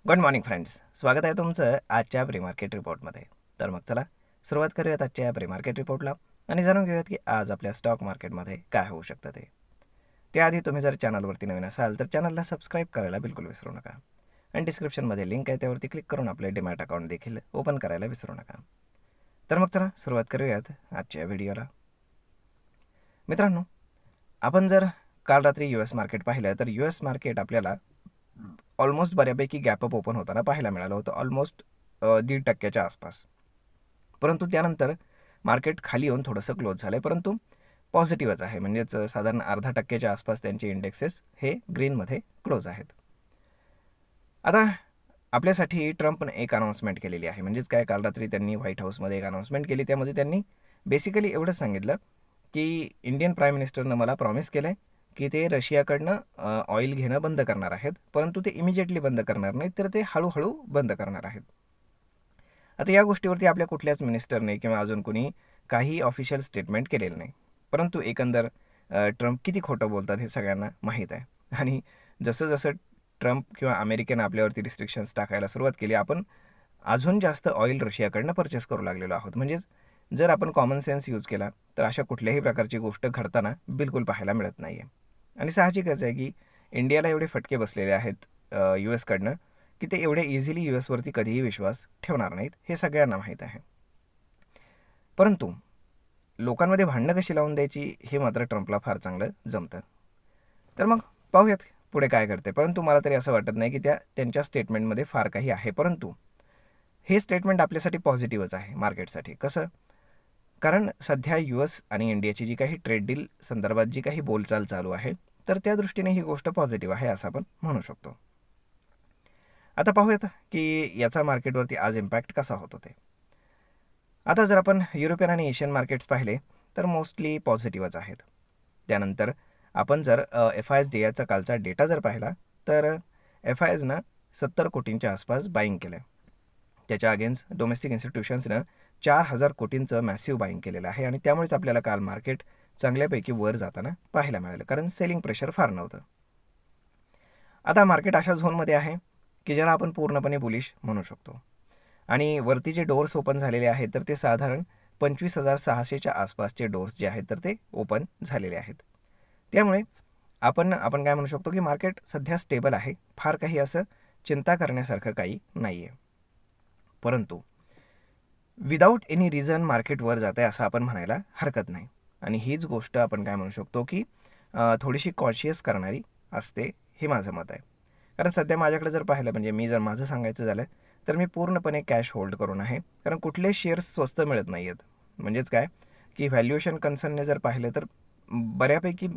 Good morning friends, स्वागत आहे तुमचं आजच्या प्री मार्केट रिपोर्टमध्ये. तर मग चला सुरुवात करूयात आजच्या प्री मार्केट रिपोर्टला आणि जाणून घेऊयात की आज आपल्या स्टॉक मार्केटमध्ये काय होऊ शकतं ते. त्याआधी तुम्ही जर चॅनलवरती नवीन असाल तर चॅनलला सबस्क्राईब करायला बिलकुल विसरू नका आणि डिस्क्रिप्शनमध्ये लिंक आहे त्यावरती क्लिक करून आपले डीमॅट अकाउंट देखील ओपन करायला विसरू नका. तर मग चला सुरुवात करूयात आजच्या व्हिडिओला. मित्रांनो, आपण जर काल रात्री US मार्केट पाहिलं तर US मार्केट आपल्याला ऑलमोस्ट बऱ्यापैकी गॅपअप ओपन होताना पाहायला मिळालं होतं, ऑलमोस्ट 1.5% आसपास. परंतु त्यानंतर मार्केट खाली येऊन थोडंसं क्लोज झालं आहे, परंतु पॉझिटिव्हच आहे. म्हणजेच साधारण 0.5% आसपास त्यांचे इंडेक्सेस हे ग्रीनमध्ये क्लोज आहेत. आता आपल्यासाठी ट्रम्पने एक अनाऊन्समेंट केलेली आहे. म्हणजेच काय, काल रात्री त्यांनी व्हाईट हाऊसमध्ये एक अनाऊन्समेंट केली. त्यामध्ये त्यांनी बेसिकली एवढंच सांगितलं की इंडियन प्राईम मिनिस्टरनं मला प्रॉमिस केलं आहे की ते रशियाकडनं ऑइल घेणं बंद करणार आहेत, परंतु ते इमिजिएटली बंद करणार नाहीत, तर ते हळूहळू बंद करणार आहेत. आता या गोष्टीवरती आपल्या कुठल्याच मिनिस्टरने किंवा अजून कोणी काही ऑफिशियल स्टेटमेंट केलेलं नाही. परंतु एकंदर ट्रम्प किती खोटं बोलतात हे सगळ्यांना माहीत आहे. आणि जसं जसं ट्रम्प किंवा अमेरिकेनं आपल्यावरती रिस्ट्रिक्शन्स टाकायला सुरुवात केली, आपण अजून जास्त ऑइल रशियाकडनं परचेस करू लागलेलो आहोत. म्हणजेच जर आपण कॉमन सेन्स यूज केला तर अशा कुठल्याही प्रकारची गोष्ट घडताना बिलकुल पाहायला मिळत नाही आहे. आणि साहजिकच आहे की इंडियाला एवढे फटके बसलेले आहेत US कडनं की ते एवढे इझिली US वरती कधीही विश्वास ठेवणार नाहीत, हे सगळ्यांना माहीत आहे. परंतु लोकांमध्ये भांडणं कशी लावून द्यायची हे मात्र ट्रम्पला फार चांगलं जमतं. तर मग पाहूयात पुढे काय करते. परंतु मला तरी असं वाटत नाही की त्यांच्या स्टेटमेंटमध्ये फार काही आहे. परंतु हे स्टेटमेंट आपल्यासाठी पॉझिटिव्हच आहे मार्केटसाठी. कसं? कारण सध्या US आणि इंडियाची जी काही ट्रेड डील संदर्भात जी काही बोलचाल चालू आहे, तर त्या दृष्टीने ही गोष्ट पॉझिटिव्ह आहे असं आपण म्हणू शकतो. आता पाहूयात की याचा मार्केटवरती आज इम्पॅक्ट कसा होतो ते. आता जर आपण युरोपियन आणि एशियन मार्केट्स पाहिले तर मोस्टली पॉझिटिव्हच आहेत. त्यानंतर आपण जर FISDAचा कालचा डेटा जर पाहिला तर FISनं 70 कोटींच्या आसपास बाईंग केलं. त्याच्या अगेन्स्ट डोमेस्टिक इन्स्टिट्यूशन्सनं 4,000 कोटींचं मॅसिव्ह बाईंग केलेलं आहे आणि त्यामुळेच आपल्याला काल मार्केट चांगल्यापैकी वर जाताना पाहायला मिळालं, कारण सेलिंग प्रेशर फार नव्हतं. आता मार्केट अशा झोनमध्ये आहे की ज्याला आपण पूर्णपणे बुलिश म्हणू शकतो. आणि वरती जे डोअर्स ओपन झालेले आहेत तर ते साधारण 25,600च्या आसपासचे डोअर्स जे आहेत तर ते ओपन झालेले आहेत. त्यामुळे आपण काय म्हणू शकतो की मार्केट सध्या स्टेबल आहे, फार काही असं चिंता करण्यासारखं काही नाही आहे. परंतु विदाऊट एनी रिझन मार्केट वर जात आहे असं आपण म्हणायला हरकत नाही. आणि हीच गोष्ट आपण काय म्हणू शकतो की थोडीशी कॉन्शियस करणारी असते, हे माझं मत आहे. कारण सध्या माझ्याकडे जर पाहिलं, म्हणजे मी जर माझं सांगायचं झालं तर मी पूर्णपणे कॅश होल्ड करून आहे, कारण कुठले शेअर्स स्वस्त मिळत नाही आहेत. म्हणजेच काय की व्हॅल्युएशन कन्सर्नने जर पाहिलं तर बऱ्यापैकी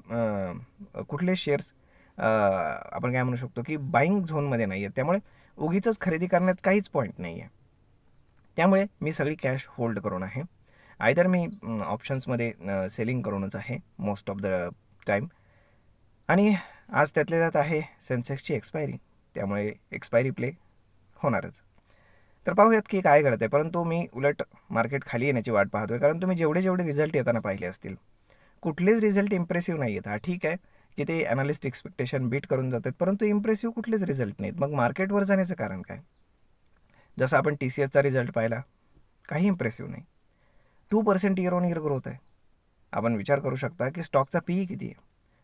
कुठले शेअर्स आपण काय म्हणू शकतो की बाईंग झोनमध्ये नाही आहेत. त्यामुळे उगीचच खरेदी करण्यात काहीच पॉईंट नाही आहे. त्यामुळे मी सगळी कॅश होल्ड करून आहे. आयदर मी ऑप्शन्समध्ये सेलिंग करूनच आहे मोस्ट ऑफ द टाईम. आणि आज त्यातल्या त्यात आहे सेन्सेक्सची एक्सपायरी, त्यामुळे एक्सपायरी प्ले होणारच. तर पाहूयात की काय घडत आहे. परंतु मी उलट मार्केट खाली येण्याची वाट पाहतोय, कारण तुम्ही जेवढे रिझल्ट येताना पाहिले असतील, कुठलेच रिझल्ट इम्प्रेसिव्ह नाही आहेत. हा ठीक आहे की ते ॲनालिस्ट एक्सपेक्टेशन बीट करून जातात, परंतु इम्प्रेसिव्ह कुठलेच रिझल्ट नाहीत. मग मार्केटवर जाण्याचं कारण काय? जसं आपण TCSचा रिझल्ट पाहिला, काही इम्प्रेसिव्ह नाही. 2% इयर ऑन इयर ग्रोथ आहे. आपण विचार करू शकता की स्टॉकचा PE किती आहे,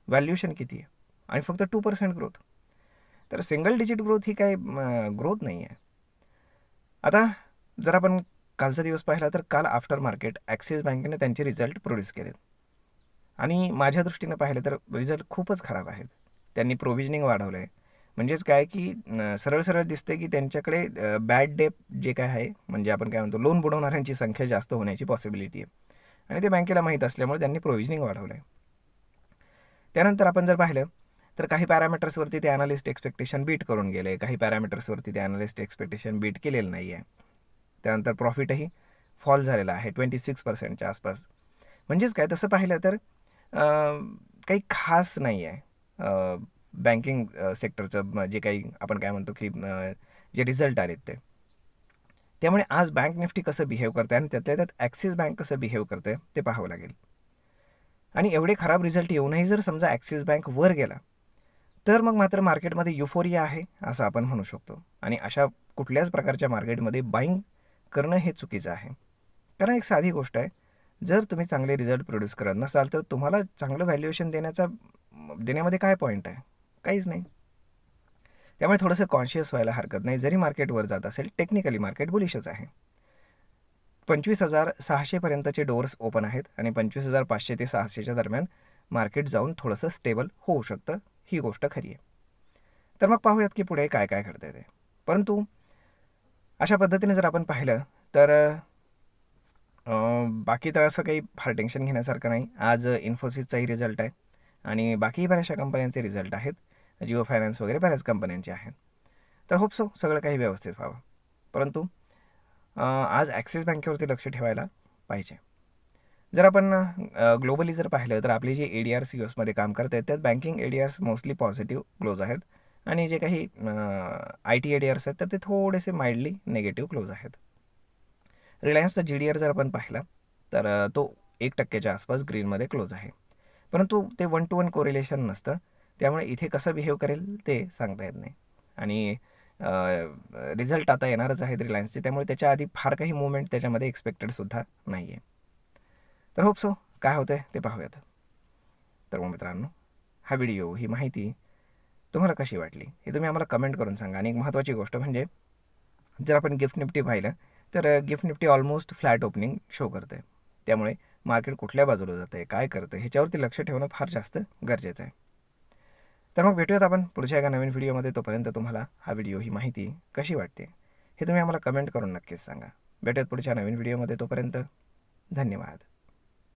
व्हॅल्युएशन किती आहे, आणि फक्त 2% ग्रोथ. तर सिंगल डिजिट ग्रोथ ही काय ग्रोथ नाही आहे. आता जर आपण कालचा दिवस पाहिला तर काल आफ्टर मार्केट ॲक्सिस बँकेने त्यांचे रिझल्ट प्रोड्यूस केलेत आणि माझ्या दृष्टीनं पाहिलं तर रिझल्ट खूपच खराब आहेत. त्यांनी प्रोव्हिजनिंग वाढवलं आहे. म्हणजेच काय की सरळ दिसते की त्यांच्याकडे बॅड डेट जे काय आहे, म्हणजे आपण काय म्हणतो लोन बुडवणाऱ्यांची संख्या जास्त होण्याची पॉसिबिलिटी आहे, आणि ते बँकेला माहीत असल्यामुळे त्यांनी प्रोव्हिजनिंग वाढवलं आहे. त्यानंतर आपण जर पाहिलं तर काही पॅरामीटर्सवरती ते ॲनालिस्ट एक्सपेक्टेशन बीट करून गेले, काही पॅरामीटर्सवरती ते ॲनालिस्ट एक्सपेक्टेशन बीट केलेलं नाही आहे. त्यानंतर प्रॉफिटही फॉल झालेला आहे 26%च्या आसपास. म्हणजेच काय, तसं पाहिलं तर काही खास नाही आहे बँकिंग सेक्टरचं जे काही आपण काय म्हणतो की जे रिझल्ट आलेत ते. त्यामुळे आज बँक निफ्टी कसं बिहेव करते आणि त्यातल्या त्यात ॲक्सिस बँक कसं बिहेव करते ते पाहावं लागेल. आणि एवढे खराब रिझल्ट येऊनही जर समजा ॲक्सिस बँक वर गेला तर मग मात्र मार्केटमध्ये युफोरिया आहे असं आपण म्हणू शकतो. आणि अशा कुठल्याच प्रकारच्या मार्केटमध्ये बाईंग करणं हे चुकीचं आहे. कारण एक साधी गोष्ट आहे, जर तुम्ही चांगले रिझल्ट प्रोड्यूस करत नसाल तर तुम्हाला चांगलं व्हॅल्युएशन देण्यामध्ये काय पॉईंट आहे? काहीच नाही. त्यामुळे थोडंसं कॉन्शियस व्हायला हरकत नाही. जरी मार्केट वर जात असेल, टेक्निकली मार्केट बुलिशच आहे. 25,600 पर्यंतचे डोअर्स ओपन आहेत आणि 25,500 ते 600च्या दरम्यान मार्केट जाऊन थोडंसं स्टेबल होऊ शकतं. ही गोष्ट खरी आहे. तर मग पाहूयात की पुढे काय काय घडतंय ते. परंतु अशा पद्धतीने जर आपण पाहिलं तर बाकी तर असं काही फार टेन्शन घेण्यासारखं नाही. आज इन्फोसिसचाही रिझल्ट आहे आणि बाकीही बऱ्याचशा कंपन्यांचे रिझल्ट आहेत. जिओ फायनान्स वगैरे बऱ्याच कंपन्यांचे आहेत. तर होप सो सगळं काही व्यवस्थित व्हावं. परंतु आज ॲक्सिस बँकेवरती लक्ष ठेवायला पाहिजे. जर आपण ग्लोबली जर पाहिलं तर आपले जे ADRs US मध्ये काम करत आहेत त्यात banking ADRs mostly positive close आहेत आणि जे काही IT ADRs आहेत तर ते थोडेसे माइल्डली निगेटिव्ह क्लोज आहेत. रिलायन्सचा GDR जर आपण पाहिला तर तो 1% आसपास ग्रीनमध्ये क्लोज आहे. परंतु ते 1 to 1 कोरिलेशन नसतं. त्यामुळे इथे कसं बिहेव करेल ते सांगता येत नाही. आणि रिझल्ट आता येणारच आहेत रिलायन्सचे, त्यामुळे त्याच्या आधी फार काही मुवमेंट त्याच्यामध्ये एक्सपेक्टेडसुद्धा नाही आहे. तर होप सो काय होतं ते पाहूयात. तर मग मित्रांनो, हा व्हिडिओ, ही माहिती तुम्हाला कशी वाटली हे तुम्ही आम्हाला कमेंट करून सांगा. आणि एक महत्त्वाची गोष्ट म्हणजे जर आपण गिफ्ट निफ्टी पाहिलं तर gift Nifty almost flat opening show करते. त्यामुळे मार्केट कुठल्या बाजूला जातं आहे, काय करतं ह्याच्यावरती लक्ष ठेवणं फार जास्त गरजेचं आहे. तर मग भेटूयात आपण पुढच्या एका नवीन व्हिडिओमध्ये. तोपर्यंत तुम्हाला हा व्हिडिओ, ही माहिती कशी वाटते हे तुम्ही आम्हाला कमेंट करून नक्कीच सांगा. भेटूयात पुढच्या नवीन व्हिडिओमध्ये. तोपर्यंत धन्यवाद.